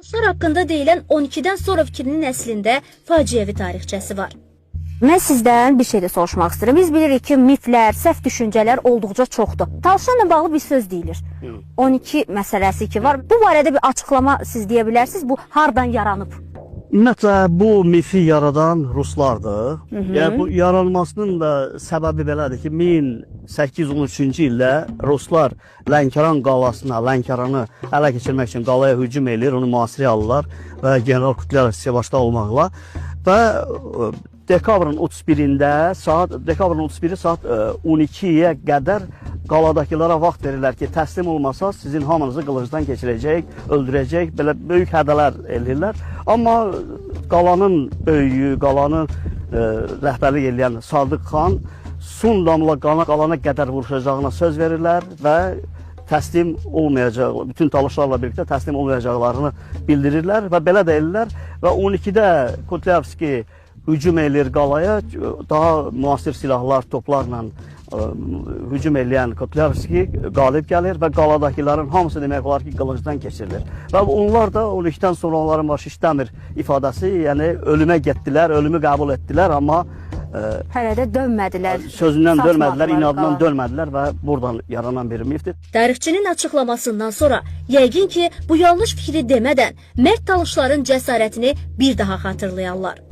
Talışlar haqqında deyilən 12-dən sonra fikrinin əslində faciəvi tarixçəsi var. Mən sizdən bir şey də soruşmaq istəyirəm. Biz bilirik ki, miflər, səhv düşüncələr olduqca çoxdur. Talışlarla bağlı bir söz deyilir. 12 məsələsi ki var. Bu barədə bir açıqlama siz deyə bilərsiniz. Bu hardan yaranıb? Ümumiyyətlə, bu mifi yaradan ruslardır. Yəni, bu yaranmasının da səbəbi belədir ki, 1813-cü ildə ruslar Lənkəran qalasına, Lənkəranı ələ keçirmək üçün qalaya hücum edir, onu mühasirəyə alırlar və General Kutlyarov başda olmaqla və dekabrın 31-də saat 12-yə qədər qaladakılara vaxt verirlər ki, təslim olmasa sizin hamınızı qılıncdan keçirəcək, öldürəcək, belə böyük hədələr eləyirlər. Amma qalanın böyüyü, qalanın rəhbərlik edən Sadıq xan son damla qalana qədər vuruşacağına söz verirlər və təslim olmayacaq, bütün talışlarla birlikdə təslim olmayacaqlarını bildirirlər və belə də eləyirlər və 12-də Kutlyarski hücum edir qalaya, daha müasir silahlar, toplarla hücum eləyən Kutlyarski qalib gəlir və qaladakıların hamısı demək olar ki, qılıncdan keçirilir. Və onlar da 12-dən sonra onların başı işləmir ifadəsi, yəni ölümə getdilər, ölümü qəbul etdilər, amma hələ də dönmədilər. Sözündən dönmədilər, inadından dönmədilər və buradan yaranan bir mifdir. Tarixçinin açıqlamasından sonra yəqin ki, bu yanlış fikri demədən mərd talışların cəsarətini bir daha xatırlayanlar.